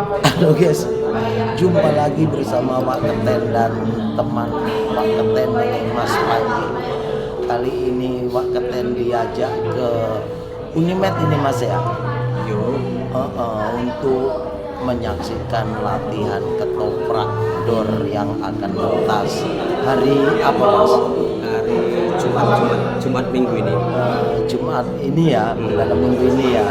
Halo guys, jumpa lagi bersama Pak Keten dan teman Pak Keten Mas Panji. Kali ini Pak Keten diajak ke Unimed ini Mas ya. Untuk menyaksikan latihan ketoprak dor yang akan tuntas hari apa Mas? Hari Jumat minggu ini. Jumat ini ya, dalam minggu ini ya.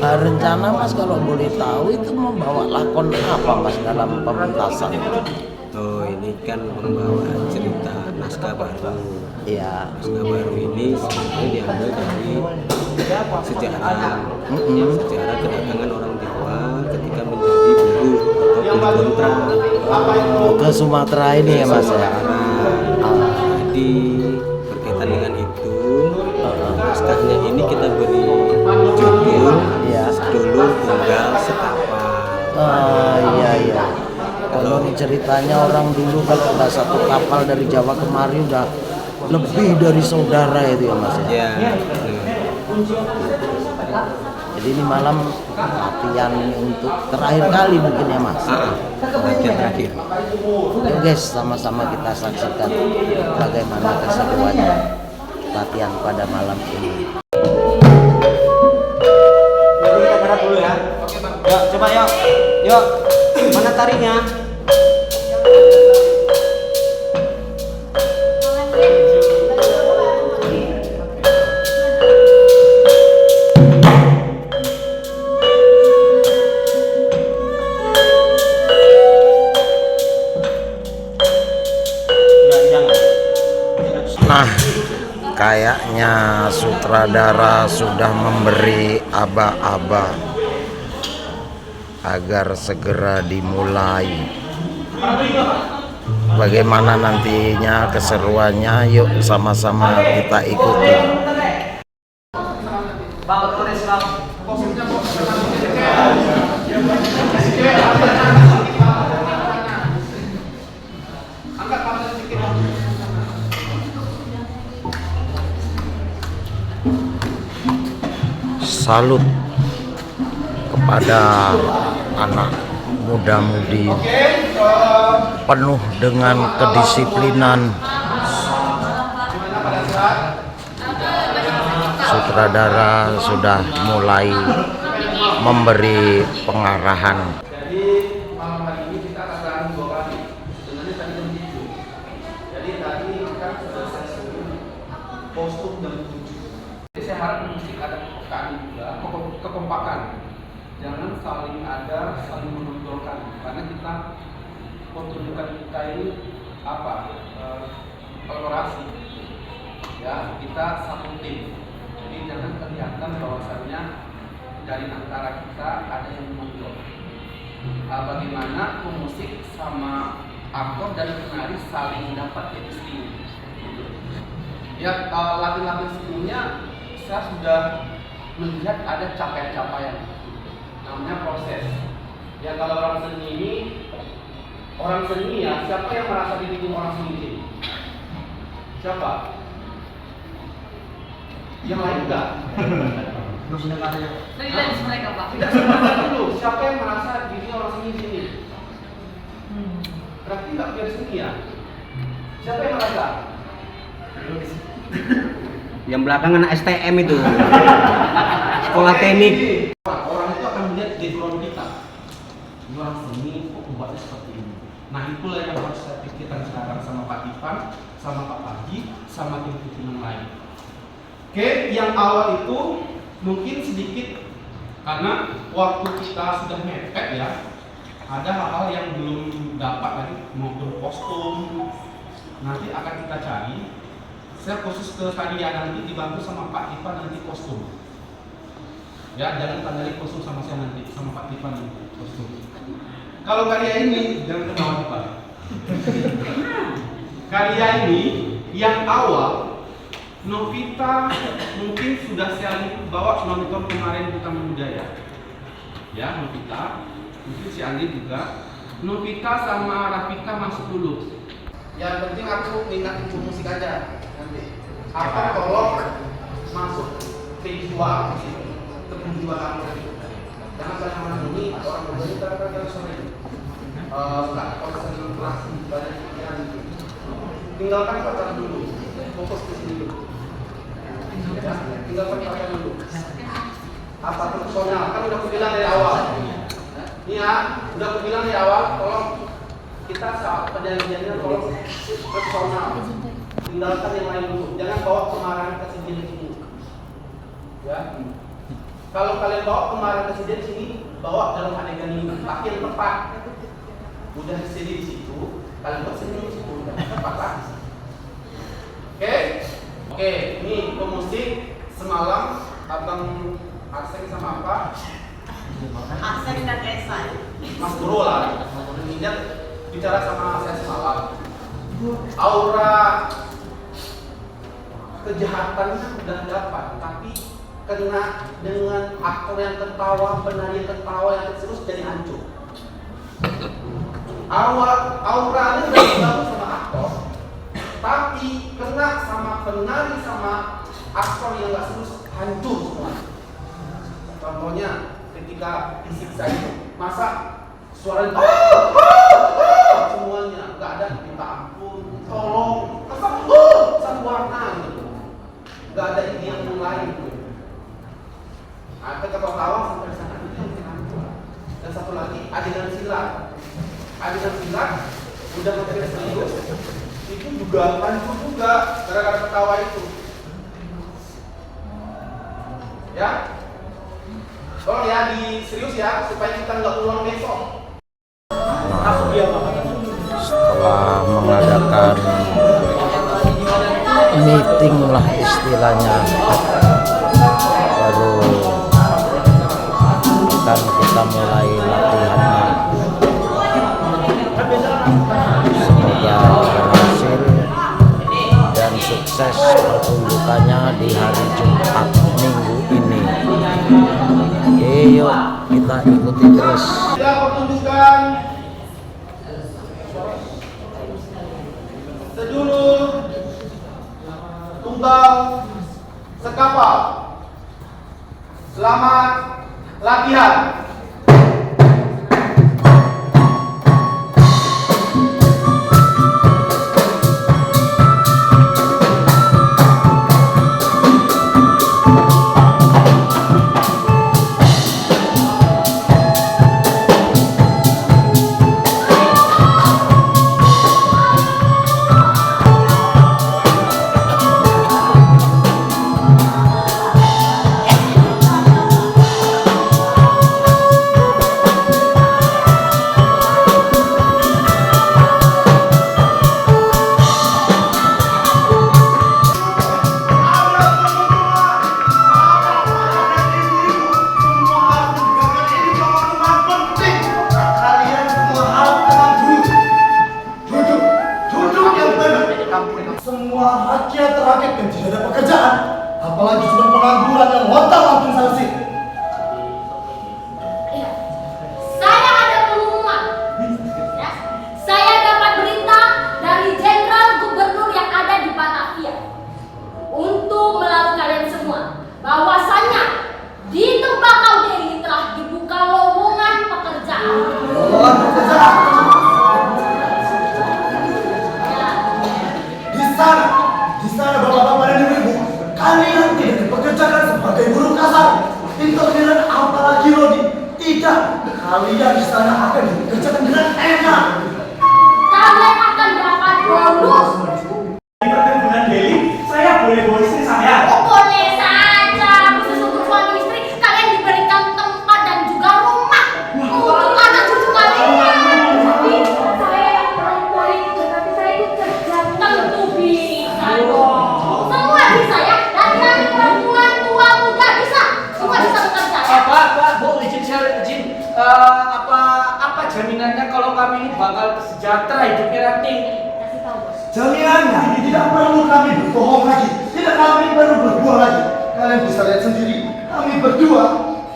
Rencana Mas kalau boleh tahu itu membawa lakon apa Mas dalam pementasan? Oh, ini kan membawa cerita naskah baru. Iya. Naskah baru ini sebenarnya diambil dari sejarah sejarah kedatangan orang Jawa ketika menjadi buruh atau kulit kontrak Ke Sumatera ini ya Mas ya. Jadi berkaitan dengan itu, naskahnya ini kita beri judul Sedulur Tunggal Setapak. Iya. Kalau ceritanya orang dulu kalau udah satu kapal dari Jawa kemari udah lebih dari saudara itu ya Mas ya. Ya. Jadi ini malam latihan untuk terakhir kali mungkin ya Mas. Latihan terakhir. Yuk guys, sama-sama kita saksikan bagaimana keseruannya latihan pada malam ini. Jadi kita garap dulu ya. Yuk, coba yuk. Yuk. Mana tarinya? Nah, kayaknya sutradara sudah memberi aba-aba agar segera dimulai. Bagaimana nantinya keseruannya? Yuk sama-sama kita ikuti. Salut kepada anak muda-mudi penuh dengan kedisiplinan. Sutradara sudah mulai memberi pengarahan. Jadi malam hari ini kita akan 2 kali. Sebenarnya tadi jam 7. Jadi tadi kan sudah saya suruh kostum jam 7. Jadi saya harap musik ada kepekaan juga, kekompakan. Jangan saling menonjolkan karena kita pertunjukan kita ini kolaborasi. Ya, kita satu tim. Jadi jangan kelihatan bahwasannya dari antara kita ada yang menonjol. Bagaimana pemusik sama aktor dan penari saling dapat chemistry. Ya, latihan-latihan sebelumnya saya sudah melihat ada capaian-capaian. Namanya proses. Ya, kalau orang seni ya, siapa yang merasa didukung orang seni? Siapa? Yang lain enggak? Freelance mereka Pak. Tidak sebenarnya dulu. Siapa yang merasa diri orang seni di sini? Berarti nggak punya seni ya? Siapa yang merasa? Yang belakangan STM itu. Sekolah teknik. Orang itu akan melihat background kita. Ini orang seni kok membuatnya seperti ini. Nah, itulah yang harus saya pikirkan sekarang sama Pak Ivan, sama Pak Panji, sama tim-tim yang lain. Oke, yang awal itu mungkin sedikit karena waktu kita sudah mepet ya, ada hal-hal yang belum dapat lagi, mau kostum nanti akan kita cari. Saya khusus ke Kadia nanti dibantu sama Pak Ivan nanti kostum. Ya, jangan tandai kostum sama saya nanti, sama Pak Ivan nanti kostum. Kalau Kadia ini jangan ketawa Pak. Kadia ini yang awal Novita mungkin sudah saya bawa nonton kemarin di Taman Budaya. Ya, Novita, mungkin si Andi juga. Novita sama Rafika masuk dulu. Yang penting aku minta info musik aja nanti. Apa tolong masuk ke jiwa musik, ke jiwa kamu. Jangan kalian menghuni orang berbeda karena kalian sore. Enggak, konsentrasi banyak pikiran itu. Tinggalkan pacaran dulu, fokus ke sini dulu. Ya, tinggalkan pacaran dulu. Apa personal? Kan udah aku bilang dari awal. Ini ya, udah aku bilang dari awal. Tolong kita saat perjanjiannya tolong personal. Tinggalkan yang lain dulu. Jangan bawa kemarahan ke sini. Ya. Kalau kalian bawa kemarahan ke sini, bawa dalam adegan ini. Tapi yang tepat. Udah sedih di situ, kalian buat sedih di situ. Udah tepat lah. Oke. Ini pemusik semalam abang Arseng sama apa? Arseng dan Esai. Mas Guru lah. Dia bicara sama saya semalam. Aura kejahatannya udah dapat, tapi kena dengan aktor yang ketawa, penari yang ketawa yang terus jadi hancur. Auranya udah bagus sama aktor, tapi kena sama penari sama aktor yang nggak serius, hancur semua. Contohnya ketika disiksa itu, masa suaranya semuanya nggak ada minta ampun, tolong, satu warna gitu, nggak ada ini yang lain gitu. Ada ketawa sampai sana itu yang hancur. Dan satu lagi adegan silat udah materi serius itu juga hancur juga gara-gara ketawa itu. Ya, tolong ya di serius ya supaya kita nggak ulang besok. Setelah mengadakan meeting lah istilahnya, baru akan kita mulai latihannya. Semoga berhasil dan sukses pertunjukannya di hari Jumat minggu ini. Oke, yuk kita ikuti terus. Sudah pertunjukan sedulur tunggal sekapal. Selamat latihan. Semua rakyat yang tidak ada pekerjaan, apalagi sudah pengangguran yang lontang-lantung sana sini. Iya. Saya ada pengumuman. Ya. Saya dapat berita dari Jenderal Gubernur yang ada di Batavia untuk melalui kalian semua bahwasannya di Tembakau Deli telah dibuka lowongan pekerjaan. Lowongan pekerjaan. Di sana bapak-bapak dan ibu-ibu, kalian tidak dipekerjakan sebagai buruh kasar, internet apalagi Rodi. Tidak, kalian di sana akan dipekerjakan dengan enak. Kalian akan dapat bonus. Di perkebunan Deli, saya boleh bawa istri saya. Oh, boleh saja. Khusus untuk suami istri, kalian diberikan tempat dan juga rumah untuk anak cucu kalian. Tapi saya yang perempuan itu, tapi saya ikut kerja. Tentu bisa dong. Semua bisa ya. Laki-laki, perempuan, tua, muda bisa. Semua bisa bekerja ya. Pak, Bu, izin apa jaminannya kalau kami ini bakal sejahtera hidupnya nanti? Kasih tahu bos. Jaminannya ini tidak perlu kami berbohong lagi, tidak kami perlu berdua lagi. Kalian bisa lihat sendiri, kami berdua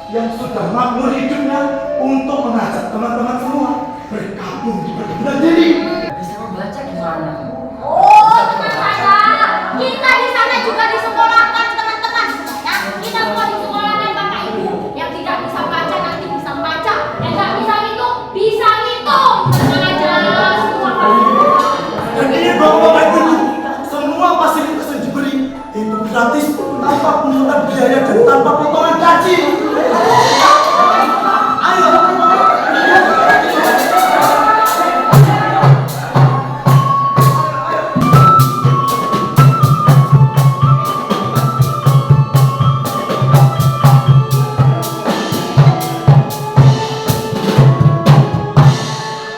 yang sudah makmur hidupnya untuk mengajak teman-teman semua bergabung di perkebunan Deli. Bisa membaca gimana? Oh, tenang saja. Kita di sana juga disekolahkan teman-teman. Ya, kita semua disekolahkan Bapak Ibu yang tidak bisa baca nanti bisa tanpa pungutan biaya dan tanpa potongan gaji. Ayo.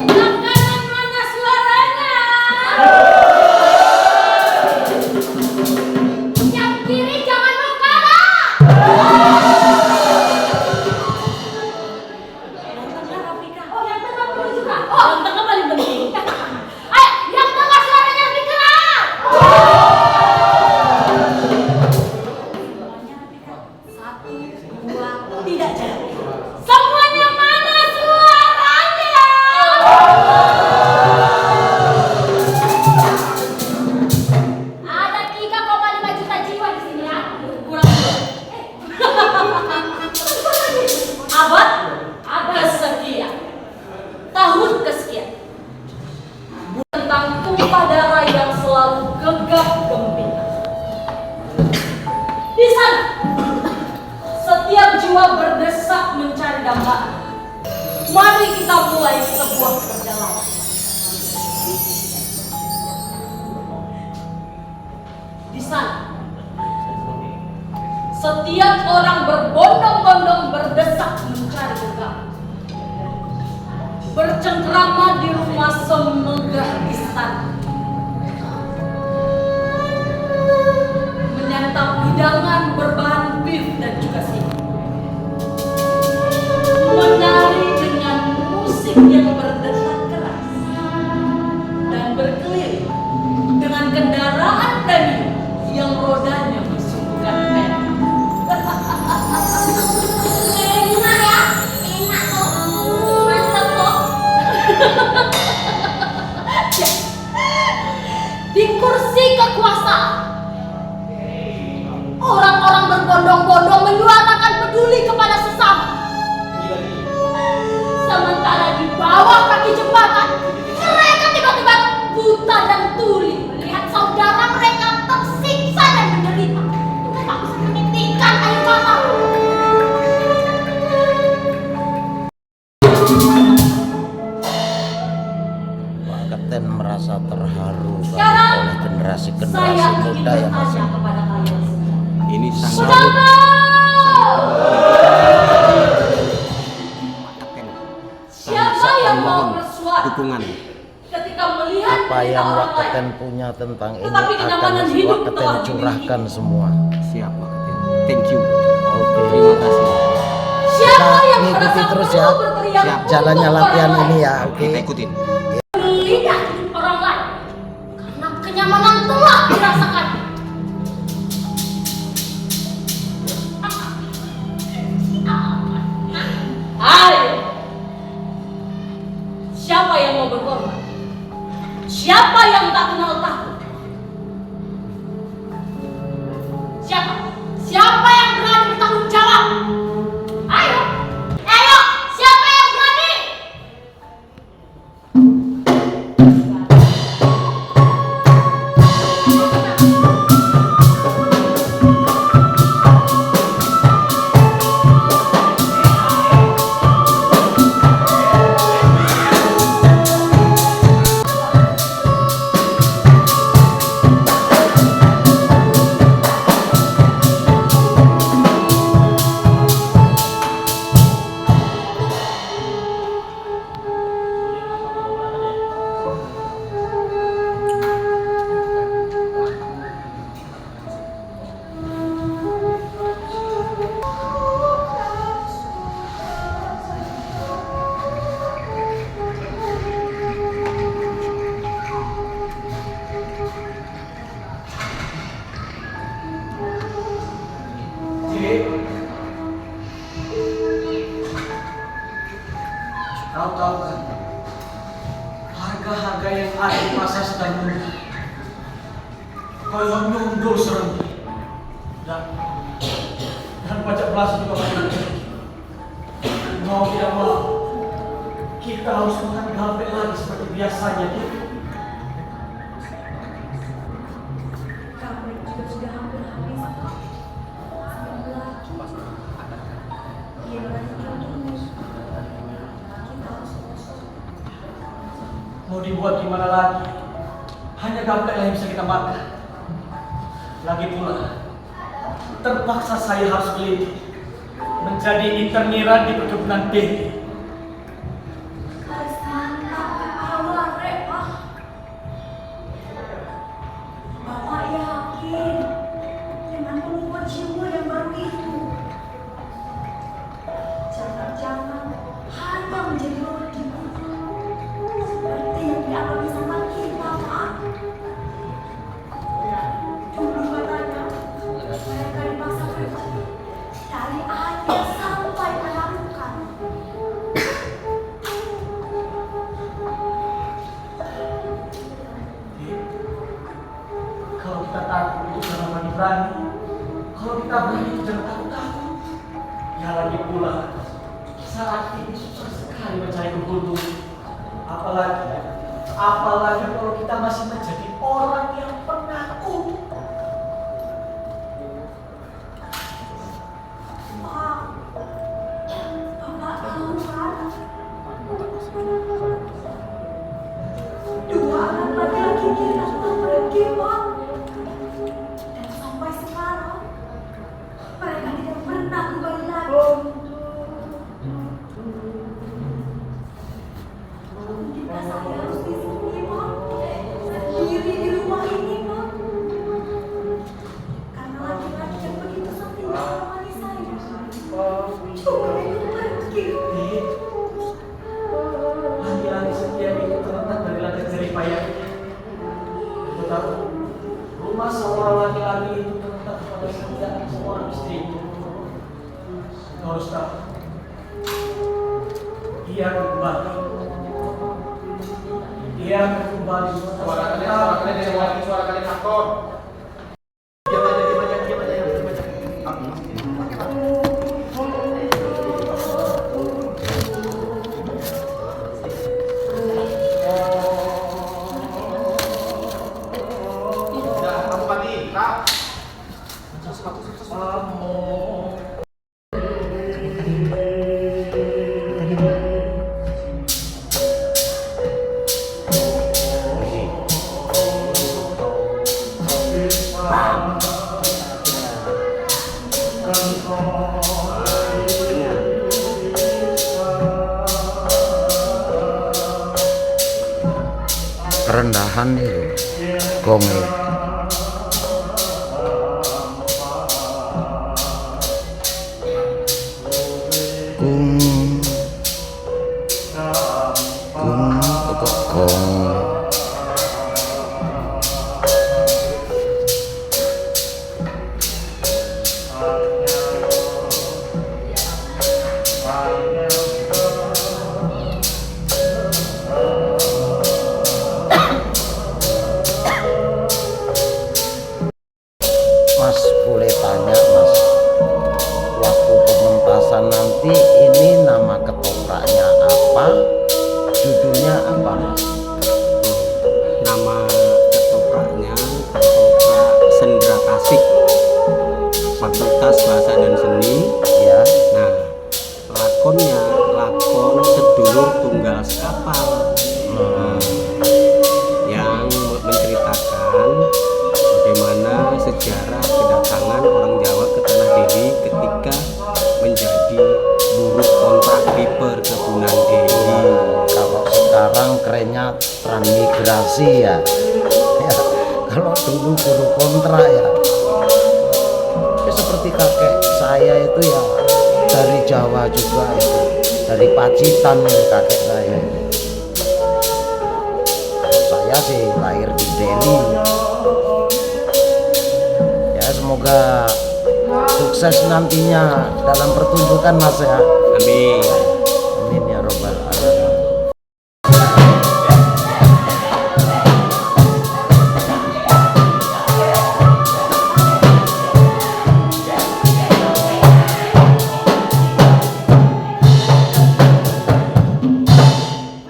Yang kanan mana suaranya? Yang kiri jangan mau kalah. Yang tengah Rafika. Oh, yang tengah perlu juga. Oh, yang tengah paling penting. Ayo, yang tengah suaranya lebih keras. Suaranya Rafika. 1, 2, tidak jadi. Semuanya mana suaranya? Ada 3,5 juta jiwa di sini ya. Kurang abad kesekian, tahun kesekian. Tentang tumpah darah yang selalu gegap gempita. Di sana, setiap jiwa berdesak mencari dambaan. Mari kita mulai sebuah perjalanan. Di sana, setiap orang berbondong-bondong berdesak mencari gegap. Bercengkrama di rumah semegah istana. Menyantap hidangan berbahan beef dan juga singkong. Menari dengan musik yang berdetak keras. Dan berkeliling dengan kendaraan premium yang rodanya bersumbukan merah. Enak ya, enak tuh, mantap tuh. Ya. Di kursi kekuasaan, orang-orang berbondong-bondong menyuarakan peduli kepada sesama. Sementara di bawah kaki jembatan, mereka tiba-tiba buta dan tuli melihat saudara mereka tersiksa dan menderita. Mereka tak bisa menitikan air mata. Pak Kapten merasa terharu Sekarang, oleh generasi-generasi saya ingin muda yang bertanya masih kepada kalian. Ini sangat Saudara! Siapa yang mau bersuara dukungan. ketika melihat apa berita yang orang Pak Kapten lain? punya tentang ini Tetapi akan kenyamanan hidup Pak Kapten telah curahkan semua. Siap, Pak Kapten. Thank you. Oke. Terima kasih. Siapa Kita yang ngikuti merasa terus perlu ya. berteriak Siap. untuk Jalannya orang latihan lain? ini ya, oke. Kita ikutin. Melihat orang lain karena kenyamanan telah dirasakan. Ayo, siapa yang mau berkorban? Siapa yang tak kenal takut? Siapa? Siapa yang berani bertanggung jawab? Ayo, ayo, siapa yang berani? Kau tahu kan, harga-harga yang ada di pasar sedang menurun. Kalau nyundul serem dan pajak belas juga banyak. Mau tidak mau, kita harus makan gampek lagi seperti biasanya. Gampek juga sudah hampir habis. dibuat gimana lagi? Hanya gaplek yang bisa kita makan. Lagi pula, terpaksa saya harus beli menjadi interniran di perkebunan Dedi. Bapak yakin dengan membuat jiwa yang baru itu, jangan-jangan hanya menjadi lodi seperti yang dialami sama kita, Pak. Dulu katanya mereka dipaksa kerja dari ayah sampai melakukan. Kalau kita takut itu jangan berani. Kalau kita berani itu jangan takut-takut. Ya lagi pula, saat ini susah sekali mencari keuntungan. Apalagi kalau kita masih menjadi orang yang penakut. Pak, Bapak tahu kan? Dua anak laki-laki kita telah pergi, Pak. Dan sampai sekarang, mereka tidak pernah kembali lagi. Kita saya harus di sini, Pak. Sendiri di rumah ini, Pak. Karena laki-laki yang begitu setia menemani saya. Cuma itu pergi. Laki-laki setia itu terletak dari lantai jeripaya. Aku tahu, rumah seorang laki-laki itu terletak pada setiap seorang istri. Kau harus tahu, dia kembali. Dia kembali. Suara kalian aktor. Kerendahan itu gongnya. Kok gong. Mas boleh tanya Mas, waktu pementasan nanti ini nama ketopraknya apa, judulnya apa Mas? Nama ketopraknya ketoprak Sendra Tasik, Fakultas Bahasa dan Seni. Ya, Nah, lakonnya lakon Sedulur Tunggal Sekapal. Nah, yang menceritakan bagaimana sejarah kedatangan orang Jawa ke Tanah Deli ketika menjadi buruh kontrak di perkebunan Deli. kalau sekarang kerennya transmigrasi ya. Ya, kalau dulu guru kontra ya. Tapi seperti kakek saya itu ya dari Jawa juga itu, dari Pacitan itu kakek saya. Saya sih lahir di Deli. Ya semoga sukses nantinya dalam pertunjukan Mas ya. Amin. Amin ya robbal alamin.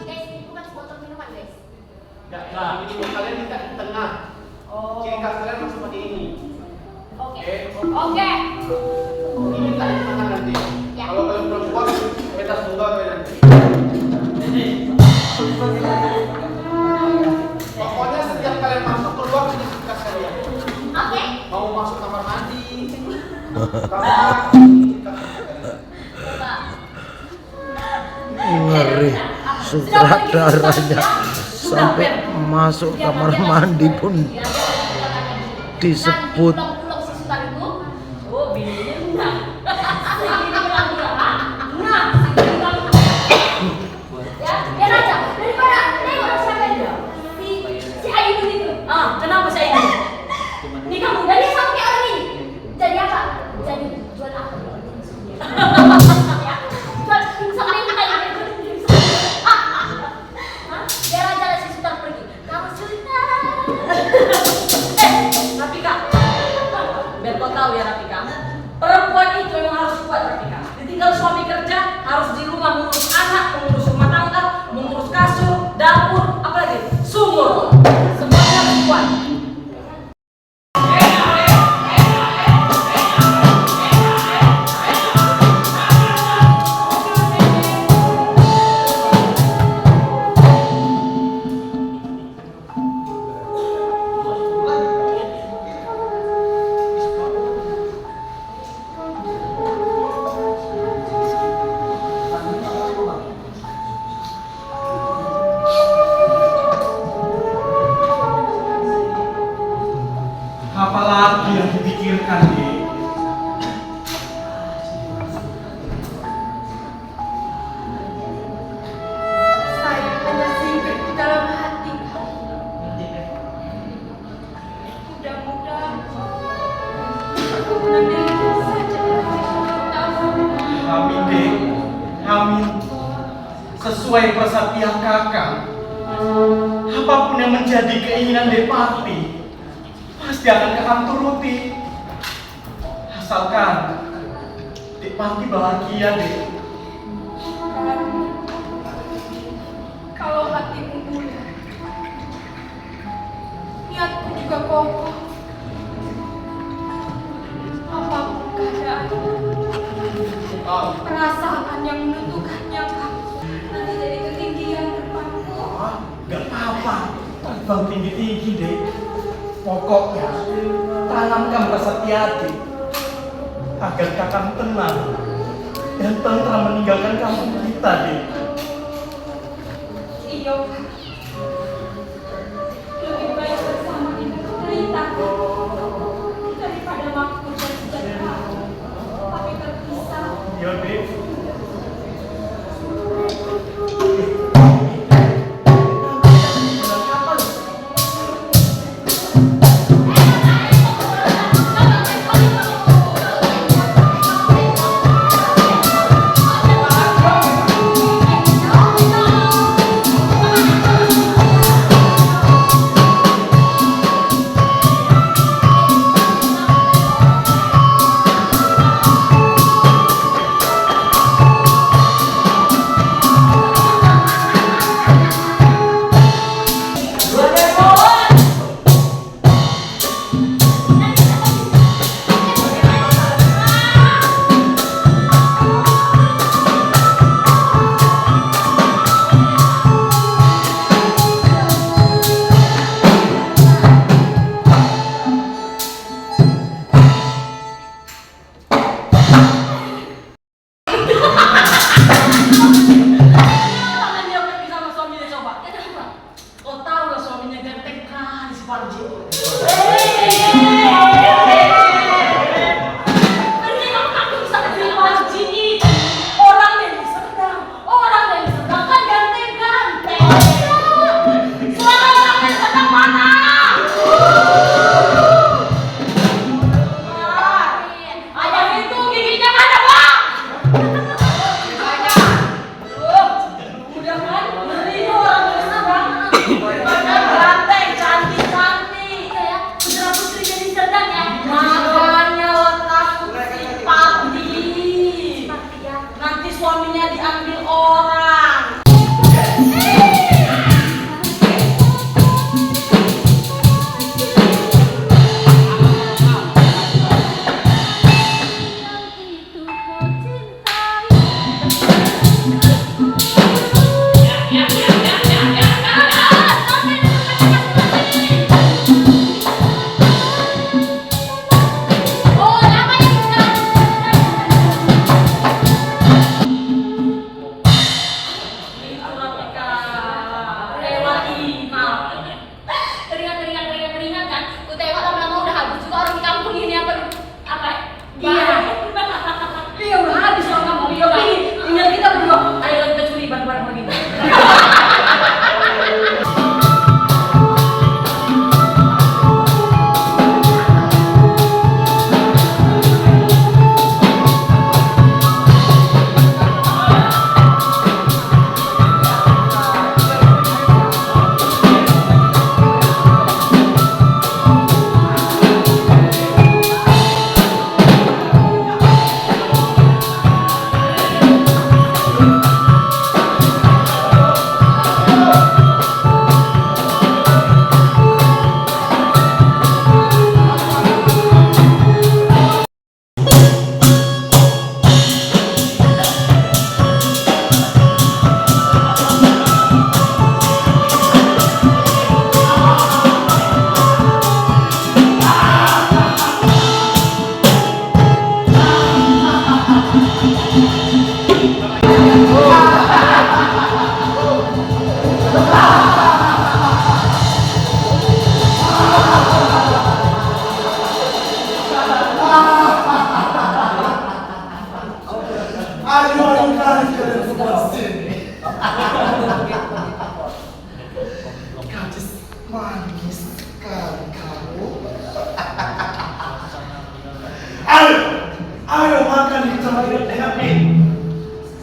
Guys, itu kan botol minuman, guys. Nah, ini kalian minta di tengah. Ciri khas kalian harus seperti ini. Oke. Oke. Ini minta di tengah nanti. Ya. Kalau kalian perempuan, beta tunggal kalian nanti. Ngeri, sutradaranya sampai masuk kamar mandi pun disebut. Pulang si Sutar itu, oh bininya enggak. Ini bilang dia, enggak. Ya, biar aja. Daripada nengok siapa dia? Si Ayu itu. Kenapa si Ayu? Nikah muda dia sama kayak orang ini. Jadi apa? Jadi jual apa? Jual pingsan mentai ya. Biar aja lah si Sutar pergi. Kamu cerita. Rafika, biar kau tahu ya Rafika, perempuan itu memang harus kuat Rafika. Ditinggal suami kerja, harus di rumah mengurus anak, mengurus rumah tangga, mengurus kasur, dapur, apalagi sumur. Semuanya harus kuat. Apalagi yang dipikirkan nih? Saya hanya singgah di dalam hati. Mudah-mudahan aku benar-benar saja. Amin deh, amin. Sesuai persatian kakak, apapun yang menjadi keinginan Depati pasti akan kakak turuti. Asalkan Depati bahagia deh. Kalau hatimu mulia, niatku juga kokoh. Apapun keadaan, perasaan yang menentukannya nanti jadi ketinggian depanku. Gak apa-apa, terbang tinggi-tinggi deh. Pokoknya tanamkan rasa hati agar kakak tenang dan tentram meninggalkan kampung kita deh. Iya, lebih baik bersama di cerita daripada makmur dan sejahtera, tapi terpisah. Iya deh. Ayo makan di tempat yang enak ini.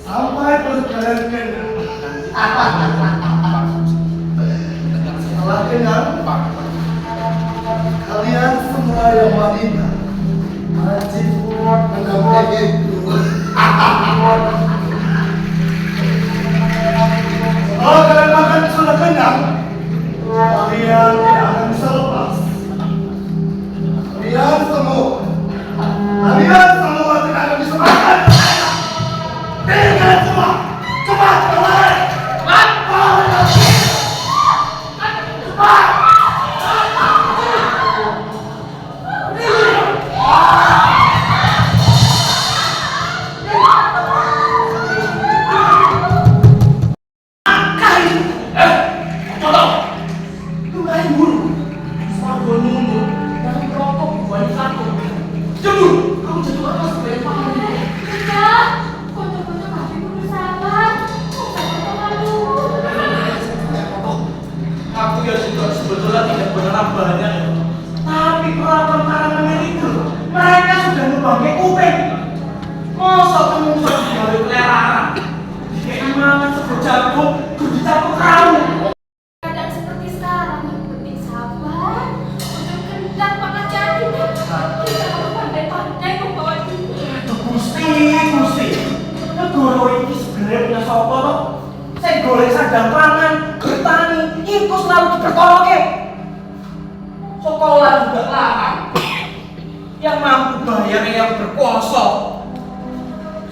Sampai perut kalian kenyang. Setelah kenyang, kalian semua yang wanita wajib mendampingiku. Kalau kalian makan sudah kenyang, kalian tidak akan bisa lepas. Kalian semua tidak akan bisa makan. Kalian semua, cepat keluar. Aku ya juga sebetulnya tidak berharap banyak, tapi perlakuan karangan itu mereka sudah ngebangke kuping. Masa kamu sudah gawe peliharaan kayak mangan sego jagung kudu dicampur kamu. Kadang seperti sekarang yang penting sabar, untuk kendang makan jadi. Kita harus pandai-pandai membawa dunia. Aduh Gusti, negara ini sebenarnya punya sapa toh? Saya golek sadang pangan, bertani, itu selalu dipertolongi. Sekolah juga larang. Yang mampu bayar yang berkuasa.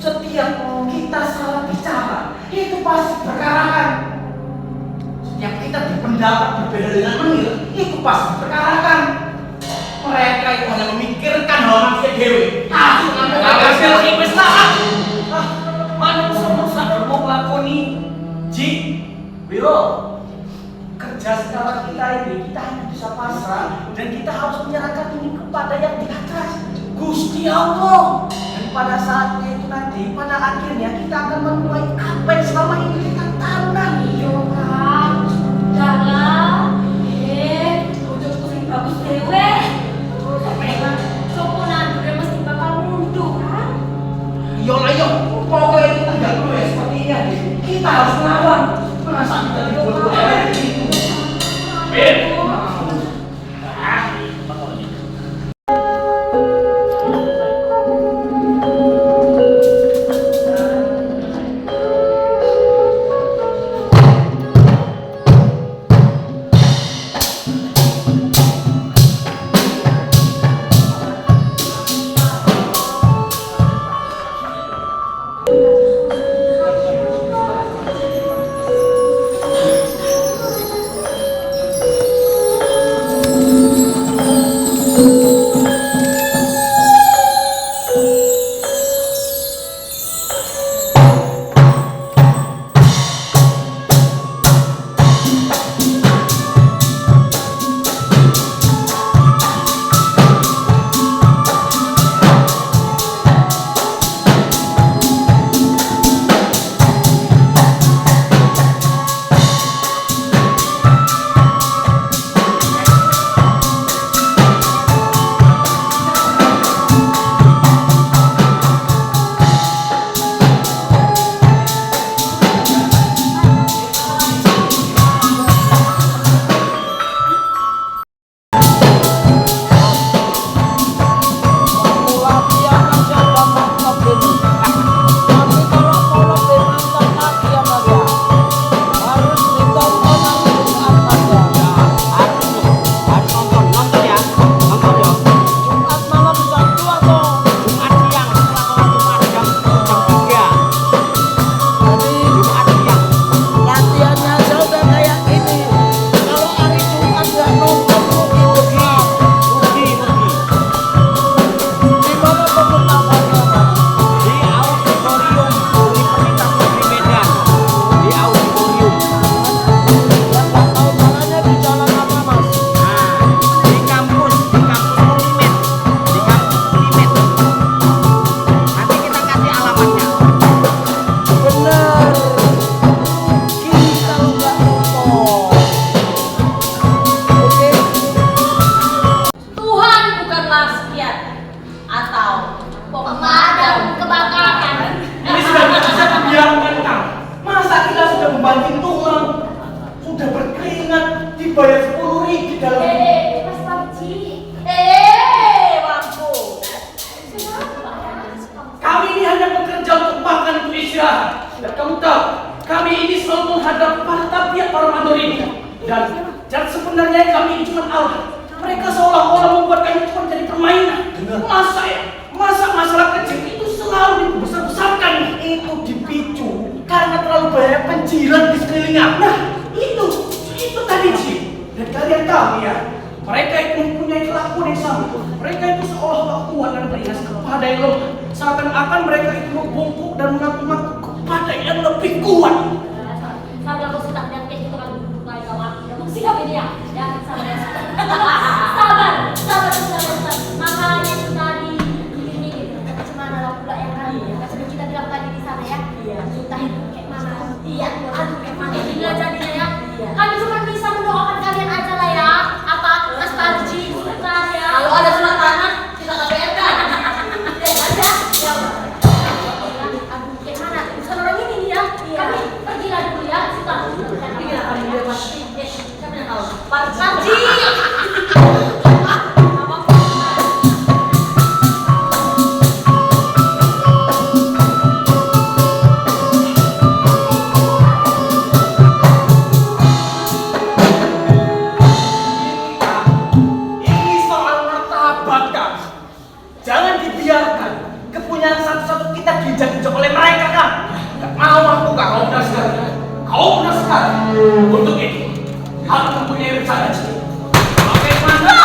Setiap kita salah bicara, itu pasti perkarakan. Setiap kita berpendapat berbeda dengan menil, itu pasti perkarakan. Mereka itu hanya memikirkan hal manusia dewi. Hasil investasi. Manusia mau lakoni. Ji, Wiro, kerja sekarang kita ini, kita hanya bisa pasrah dan kita harus menyerahkan ini kepada yang di atas, Gusti Allah. Dan pada saatnya itu nanti, pada akhirnya kita akan menuai apa yang selama ini kita tanam. Iya kan, udahlah. Udah pusing bagus dewe. Sampai sopo nandur mesti bakal mundur kan? Iya, pokoknya kita nggak perlu ya seperti ini aja. Kita harus melawan. Masa kita dibuat gitu? jahat. Dan kamu tahu, kami ini selalu menghadap pada tabiat para mandor ini. Dan sebenarnya kami ini cuma alat. Mereka seolah-olah membuat kami cuma jadi permainan. Masa ya? Masa masalah kecil itu selalu dibesar-besarkan? Itu dipicu karena terlalu banyak penjilat di sekelilingnya. Nah, itu tadi Ji. Dan kalian tahu ya, mereka itu mempunyai kelakuan yang sama. Mereka itu seolah-olah kuat dan beringas kepada yang lemah. Seakan-akan mereka itu membungkuk dan mengaku-ngaku kepada yang lebih kuat. Sabar, aku sudah lihat kayak gitu kan duduk kayak kawan. Sikap ini ya, sabar ya. Sabar. Makanya itu tadi ini gimana lah pula yang kali ya. Sudah kita bilang tadi di sana ya. Iya. Entah itu kayak mana. Iya. Aduh kayak mana ini jadinya ya. Kami cuma bisa mendoakan kalian aja lah ya. Apa Mas Parji, Ustaz ya. Kalau ada surat tanah kita KPR-kan. Ya. Aduh kayak mana? Bukan orang ini ya. Kami pergilah dulu ya. Kita. Iya, kami dia pasti. Siapa yang tahu? Parji. Jangan dibiarkan kepunyaan satu-satu kita diinjak-injak oleh mereka kan. Gak mau aku, kau benar sekali. Untuk ini aku mempunyai rencana. Bagaimana?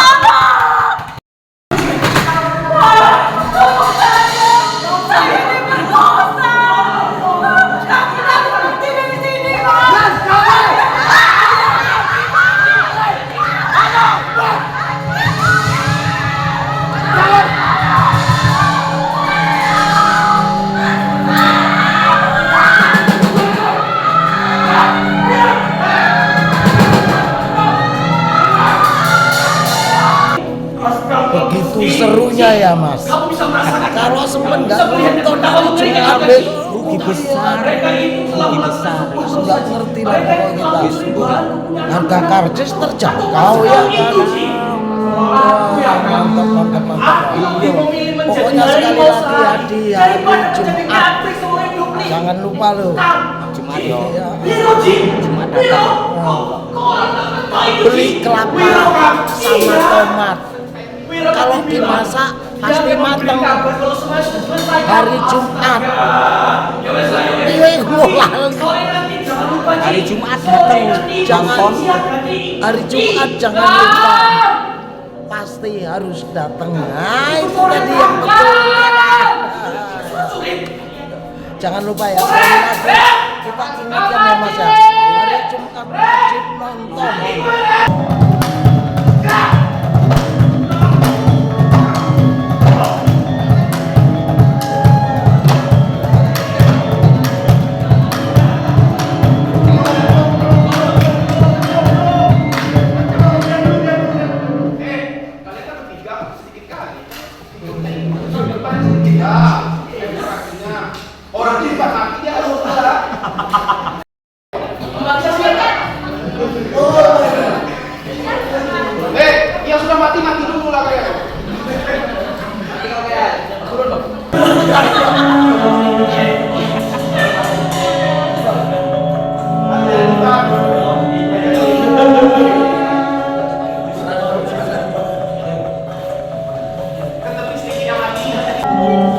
Begitu serunya ya Mas. Kamu bisa merasakan. Kalau sempat nggak nonton dari Jumat, Rugi besar. Rugi besar. nggak ngerti lah pokoknya kita. Harga karcis terjangkau ya kan. Mantap. Pokoknya sekali lagi ya di hari Jumat. Jangan lupa loh. Jumat yo. Ya. Jumat datang. Beli kelapa sama tomat. Kalau dimasak pasti matang. Hari Jumat. Ini mulai. Hari Jumat datang. Jangan hari Jumat jangan lupa. Pasti harus datang. Nah, itu tadi yang betul. Jangan lupa ya. Kita ingatkan ya Mas ya. Hari Jumat wajib nonton. Orang kita mati dia harus bergerak. Yang sudah mati dulu lah kalian.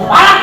Para